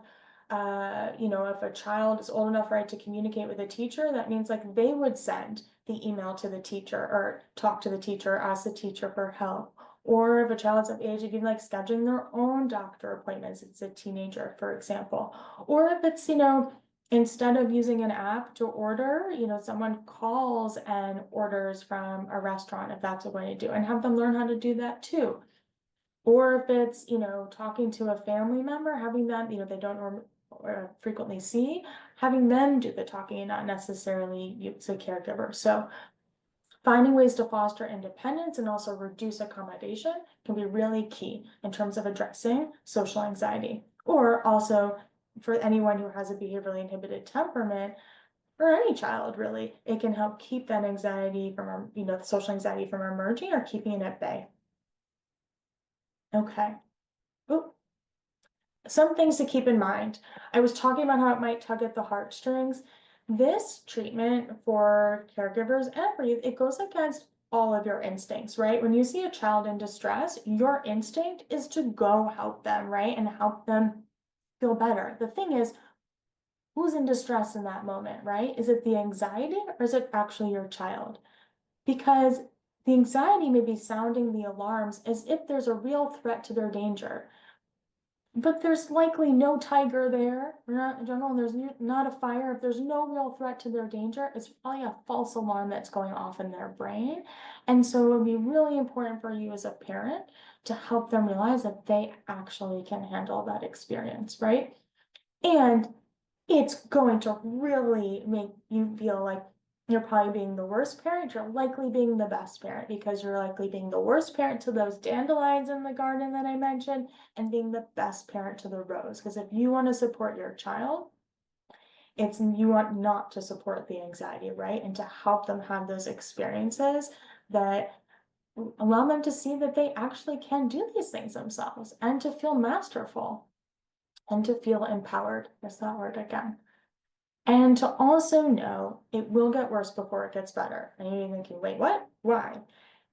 if a child is old enough, right, to communicate with a teacher, that means like they would send the email to the teacher or talk to the teacher, ask the teacher for help. Or if a child's of age, even like scheduling their own doctor appointments, it's a teenager, for example. Or if it's, instead of using an app to order, someone calls and orders from a restaurant, if that's what we're going to do, and have them learn how to do that too. Or if it's, talking to a family member, having them, they don't frequently see, having them do the talking and not necessarily use a caregiver. So finding ways to foster independence and also reduce accommodation can be really key in terms of addressing social anxiety. Or also for anyone who has a behaviorally inhibited temperament, or any child really, it can help keep that anxiety from, the social anxiety from emerging or keeping it at bay. Okay. Ooh. Some things to keep in mind. I was talking about how it might tug at the heartstrings. This treatment for caregivers and for you, it goes against all of your instincts, right? When you see a child in distress, your instinct is to go help them, right? And help them feel better. The thing is, who's in distress in that moment, right? Is it the anxiety or is it actually your child? Because the anxiety may be sounding the alarms as if there's a real threat to their danger. But there's likely no tiger there, not in general, and there's not a fire. If there's no real threat to their danger, it's probably a false alarm that's going off in their brain. And so it would be really important for you as a parent to help them realize that they actually can handle that experience, right? And it's going to really make you feel like you're probably being the worst parent. You're likely being the best parent because you're likely being the worst parent to those dandelions in the garden that I mentioned and being the best parent to the rose. Because if you want to support your child, you want not to support the anxiety, right? And to help them have those experiences that allow them to see that they actually can do these things themselves and to feel masterful and to feel empowered. There's that word again. And to also know it will get worse before it gets better. And you're thinking, wait, what? Why?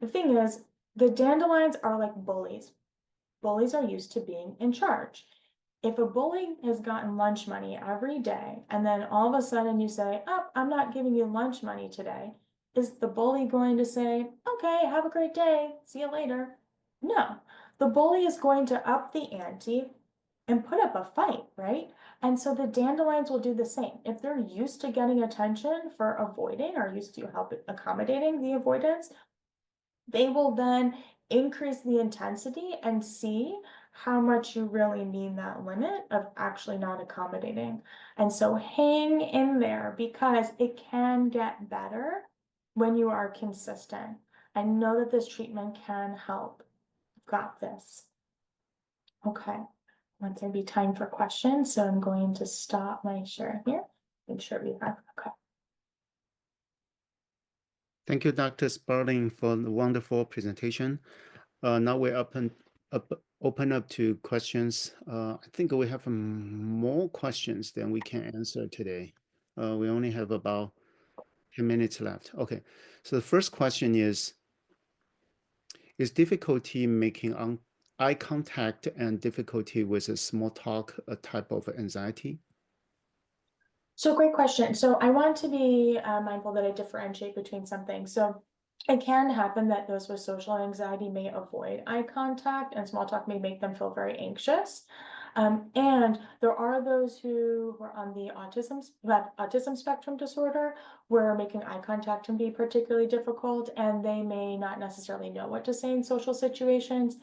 The thing is, the dandelions are like bullies. Bullies are used to being in charge. If a bully has gotten lunch money every day, and then all of a sudden you say, oh, I'm not giving you lunch money today, is the bully going to say, okay, have a great day, see you later? No, the bully is going to up the ante and put up a fight, right? And so the dandelions will do the same. If they're used to getting attention for avoiding or used to help accommodating the avoidance, they will then increase the intensity and see how much you really mean that limit of actually not accommodating. And so hang in there because it can get better when you are consistent. I know that this treatment can help. Got this. Okay, want there be time for questions, so I'm going to stop my share here. Make sure we have, okay. Thank you, Dr. Sperling, for the wonderful presentation. Now we open up to questions. I think we have more questions than we can answer today. We only have about 10 minutes left. Okay, so the first question is difficulty making eye contact and difficulty with a small talk a type of anxiety? So great question. So I want to be mindful that I differentiate between some things. So it can happen that those with social anxiety may avoid eye contact, and small talk may make them feel very anxious. And there are those who are on the who have autism spectrum disorder, where making eye contact can be particularly difficult, and they may not necessarily know what to say in social situations.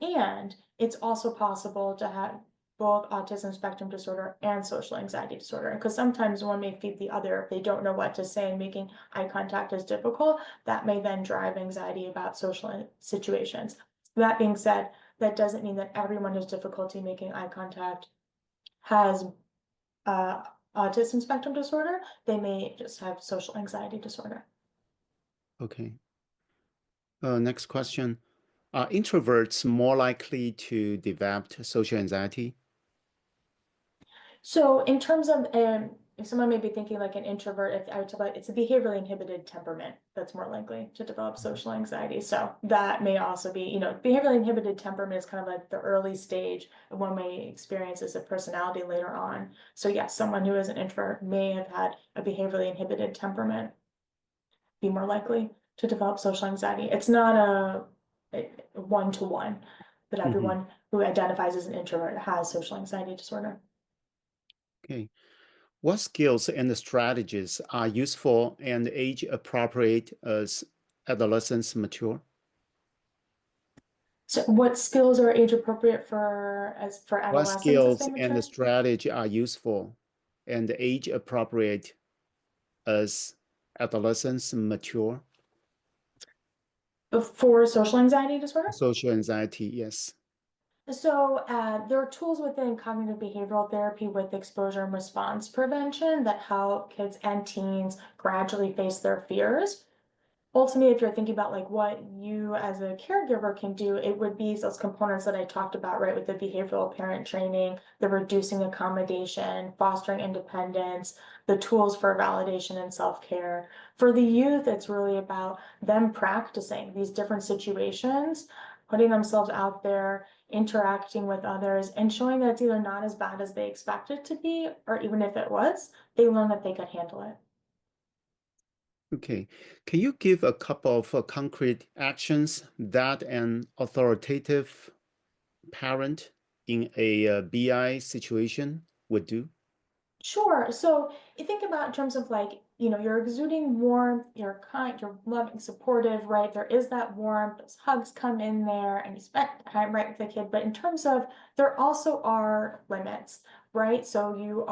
And it's also possible to have both autism spectrum disorder and social anxiety disorder, because sometimes one may feed the other. If they don't know what to say and making eye contact is difficult, that may then drive anxiety about social situations. That being said, that doesn't mean that everyone who has difficulty making eye contact has autism spectrum disorder. They may just have social anxiety disorder. Okay. Next question. Are introverts more likely to develop social anxiety? So in terms of if someone may be thinking like an introvert, if I would talk about it's a behaviorally inhibited temperament that's more likely to develop social anxiety. So that may also be, behaviorally inhibited temperament is kind of like the early stage of one may experience as a personality later on. So yes, someone who is an introvert may have had a behaviorally inhibited temperament be more likely to develop social anxiety. It's not a one-to-one, but everyone who identifies as an introvert has social anxiety disorder. Okay. What skills and strategies are useful and age appropriate as adolescents mature? So what skills are age appropriate for What adolescents as they skills and mature? strategy are useful and age appropriate as adolescents mature? For social anxiety disorder? Social anxiety, yes. So there are tools within cognitive behavioral therapy with exposure and response prevention that help kids and teens gradually face their fears. Ultimately, if you're thinking about like what you as a caregiver can do, it would be those components that I talked about, right? With the behavioral parent training, the reducing accommodation, fostering independence, the tools for validation and self-care. For the youth, it's really about them practicing these different situations, putting themselves out there, interacting with others, and showing that it's either not as bad as they expect it to be, or even if it was, they learn that they could handle it. Okay. Can you give a couple of concrete actions that an authoritative parent in a BI situation would do? Sure. So you think about in terms of like, you're exuding warmth, you're kind, you're loving, supportive, right? There is that warmth, those hugs come in there, and you spend time right with the kid. But in terms of, there also are limits, right? So you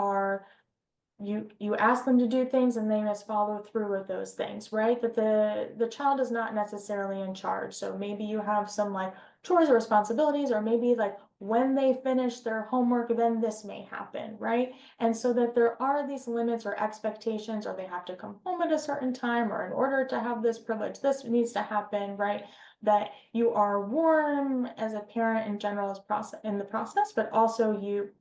ask them to do things and they must follow through with those things, right? That the child is not necessarily in charge. So maybe you have some like chores or responsibilities, or maybe like when they finish their homework, then this may happen, right? And so that there are these limits or expectations, or they have to come home at a certain time, or in order to have this privilege, this needs to happen, right? That you are warm as a parent in general in the process, but also you're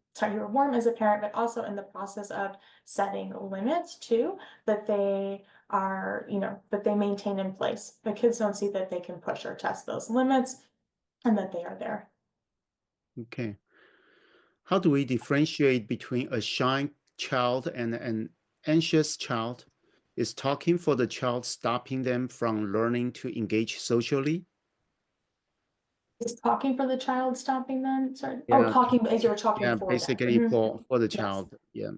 warm as a parent, but also in the process of setting limits too, that they are, that they maintain in place. The kids don't see that they can push or test those limits and that they are there. Okay. How do we differentiate between a shy child and an anxious child? Is talking for the child stopping them from learning to engage socially? Is talking for the child stopping them? Sorry. Oh, Yeah, talking as you're talking yeah, for them. basically for the Yes. child. Yeah.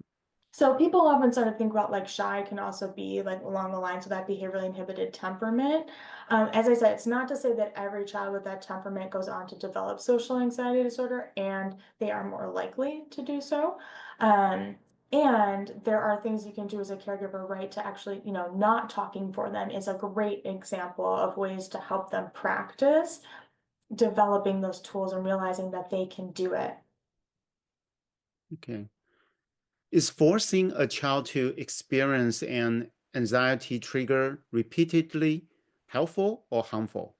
So people often sort of think about like shy can also be like along the lines of that behaviorally inhibited temperament. As I said, it's not to say that every child with that temperament goes on to develop social anxiety disorder and they are more likely to do so. And there are things you can do as a caregiver, right, to actually, not talking for them is a great example of ways to help them practice developing those tools and realizing that they can do it. Okay. Is forcing a child to experience an anxiety trigger repeatedly helpful or harmful?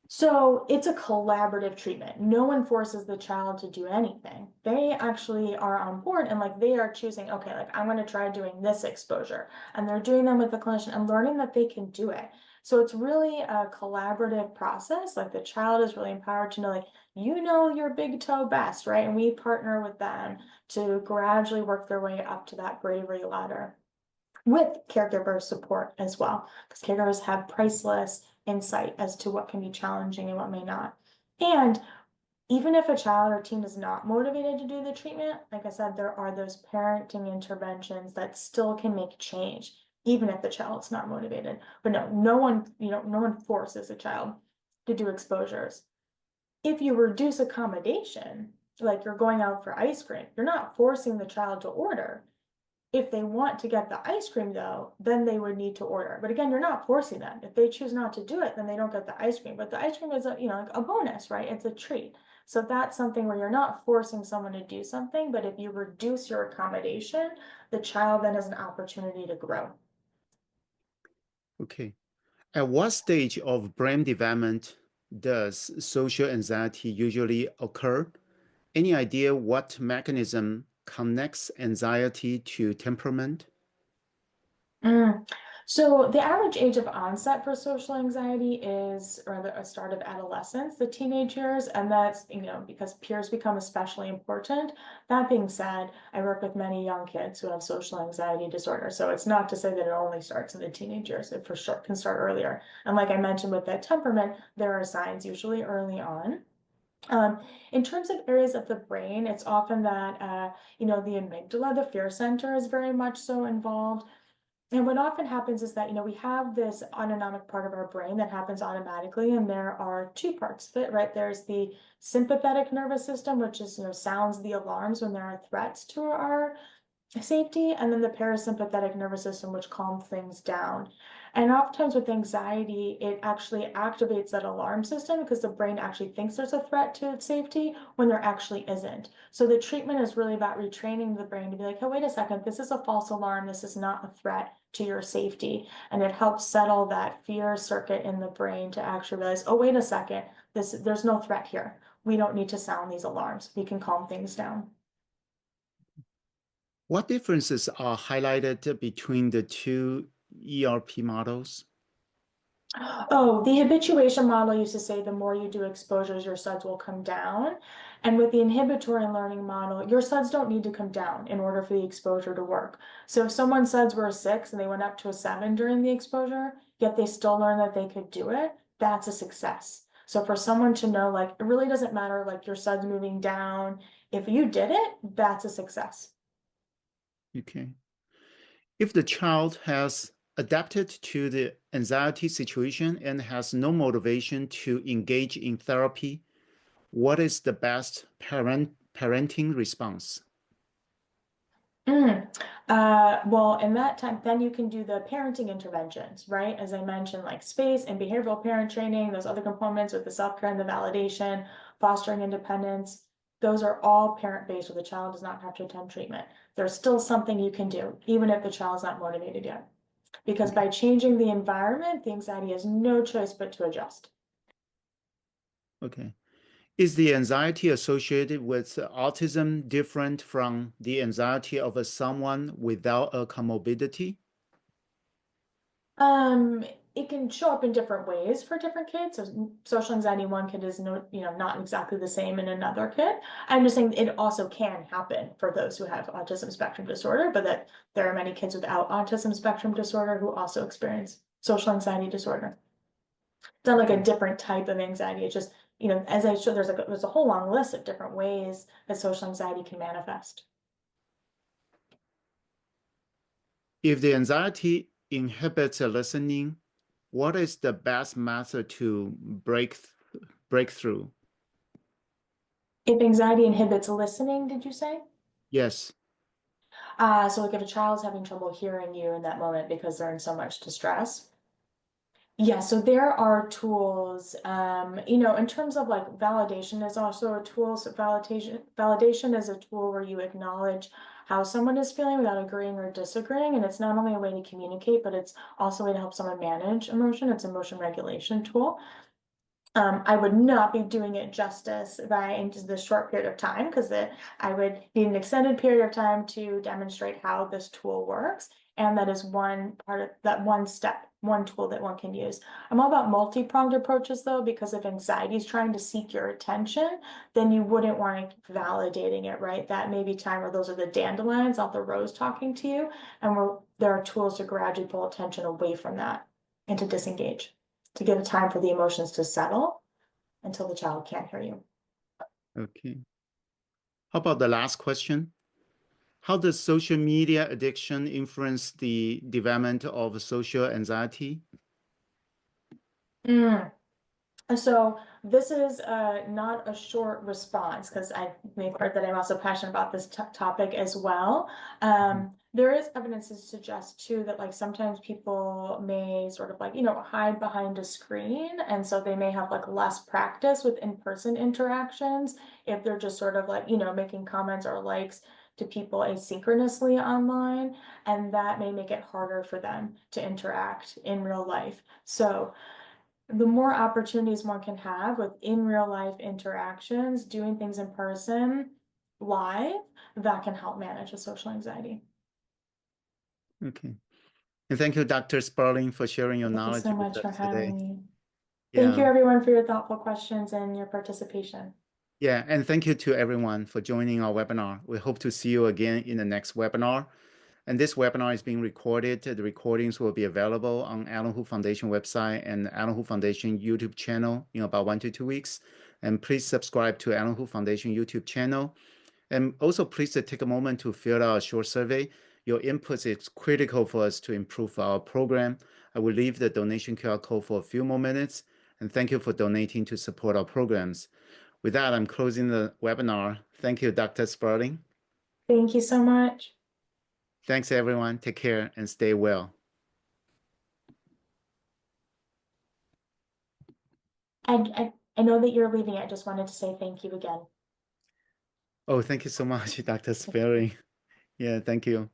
So it's a collaborative treatment. No one forces the child to do anything. They actually are on board and like they are choosing, okay, like I'm going to try doing this exposure. And they're doing them with the clinician and learning that they can do it. So it's really a collaborative process. Like the child is really empowered to know, like, your big toe best, right? And we partner with them to gradually work their way up to that bravery ladder, with caregiver support as well, because caregivers have priceless insight as to what can be challenging and what may not. And even if a child or teen is not motivated to do the treatment, like I said, there are those parenting interventions that still can make change, even if the child's not motivated. But no one, no one forces a child to do exposures. If you reduce accommodation, like you're going out for ice cream, you're not forcing the child to order. If they want to get the ice cream though, then they would need to order. But again, you're not forcing them. If they choose not to do it, then they don't get the ice cream. But the ice cream is like a bonus, right? It's a treat. So that's something where you're not forcing someone to do something, but if you reduce your accommodation, the child then has an opportunity to grow. Okay. At what stage of brain development does social anxiety usually occur? Any idea what mechanism connects anxiety to temperament? Mm. So the average age of onset for social anxiety is rather a start of adolescence, the teenage years, and that's, because peers become especially important. That being said, I work with many young kids who have social anxiety disorder. So it's not to say that it only starts in the teenage years. It for sure can start earlier. And like I mentioned with that temperament, there are signs usually early on. In terms of areas of the brain, it's often that, the amygdala, the fear center is very much so involved. And what often happens is that, we have this autonomic part of our brain that happens automatically, and there are two parts of it, right? There's the sympathetic nervous system, which is, sounds the alarms when there are threats to our safety, and then the parasympathetic nervous system, which calms things down. And oftentimes with anxiety, it actually activates that alarm system because the brain actually thinks there's a threat to its safety when there actually isn't. So the treatment is really about retraining the brain to be like, hey, wait a second, this is a false alarm. This is not a threat to your safety. And it helps settle that fear circuit in the brain to actually realize, oh, wait a second, there's no threat here. We don't need to sound these alarms. We can calm things down. What differences are highlighted between the two ERP models? Oh, the habituation model used to say the more you do exposures, your SUDS will come down. And with the inhibitory learning model, your SUDS don't need to come down in order for the exposure to work. So if someone's SUDS were a 6 and they went up to a 7 during the exposure, yet they still learned that they could do it, that's a success. So for someone to know, like, it really doesn't matter, like your SUDS moving down. If you did it, that's a success. Okay. If the child has adapted to the anxiety situation and has no motivation to engage in therapy, what is the best parenting response? Mm. Well, in that time, then you can do the parenting interventions, right? As I mentioned, like space and behavioral parent training, those other components with the self-care and the validation, fostering independence. Those are all parent-based where the child does not have to attend treatment. There's still something you can do, even if the child's not motivated yet. Because Okay. by changing the environment, the anxiety has no choice but to adjust. Okay. Is the anxiety associated with autism different from the anxiety of someone without a comorbidity? Um, it can show up in different ways for different kids. So social anxiety in one kid is not exactly the same in another kid. I'm just saying it also can happen for those who have autism spectrum disorder, but that there are many kids without autism spectrum disorder who also experience social anxiety disorder. It's not like a different type of anxiety. It's just, as I showed, there's a whole long list of different ways that social anxiety can manifest. If the anxiety inhibits listening, what is the best method to break through? If anxiety inhibits listening, did you say? Yes. So like if a child's having trouble hearing you in that moment because they're in so much distress. Yeah, so there are tools, in terms of like validation is also a tool. So validation is a tool where you acknowledge how someone is feeling without agreeing or disagreeing. And it's not only a way to communicate, but it's also a way to help someone manage emotion. It's an emotion regulation tool. I would not be doing it justice in just this short period of time because I would need an extended period of time to demonstrate how this tool works. And that is one part of that one step, one tool that one can use. I'm all about multi-pronged approaches though, because if anxiety is trying to seek your attention, then you wouldn't want to keep validating it, right? That may be time where those are the dandelions, not the rose talking to you. And there are tools to gradually pull attention away from that and to disengage, to give time for the emotions to settle until the child can't hear you. Okay. How about the last question? How does social media addiction influence the development of social anxiety? Mm. So this is not a short response because I may have heard that I'm also passionate about this topic as well. There is evidence to suggest too that like sometimes people may sort of like, hide behind a screen. And so they may have like less practice with in-person interactions if they're just sort of like, making comments or likes to people asynchronously online. And that may make it harder for them to interact in real life. So the more opportunities one can have with in real life interactions, doing things in person, live, that can help manage the social anxiety. Okay. And thank you, Dr. Sperling, for sharing your Thank you knowledge so with much for us today. having me. Thank you Yeah. everyone for your thoughtful questions and your participation. Yeah. And thank you to everyone for joining our webinar. We hope to see you again in the next webinar. And this webinar is being recorded. The recordings will be available on Allen Hu Foundation website and Allen Hu Foundation YouTube channel in about 1 to 2 weeks. And please subscribe to Allen Hu Foundation YouTube channel. And also please take a moment to fill out a short survey. Your input is critical for us to improve our program. I will leave the donation QR code for a few more minutes. And thank you for donating to support our programs. With that, I'm closing the webinar. Thank you, Dr. Sperling. Thank you so much. Thanks, everyone. Take care and stay well. I know that you're leaving. I just wanted to say thank you again. Oh, thank you so much, Dr. Sperling. Yeah, thank you.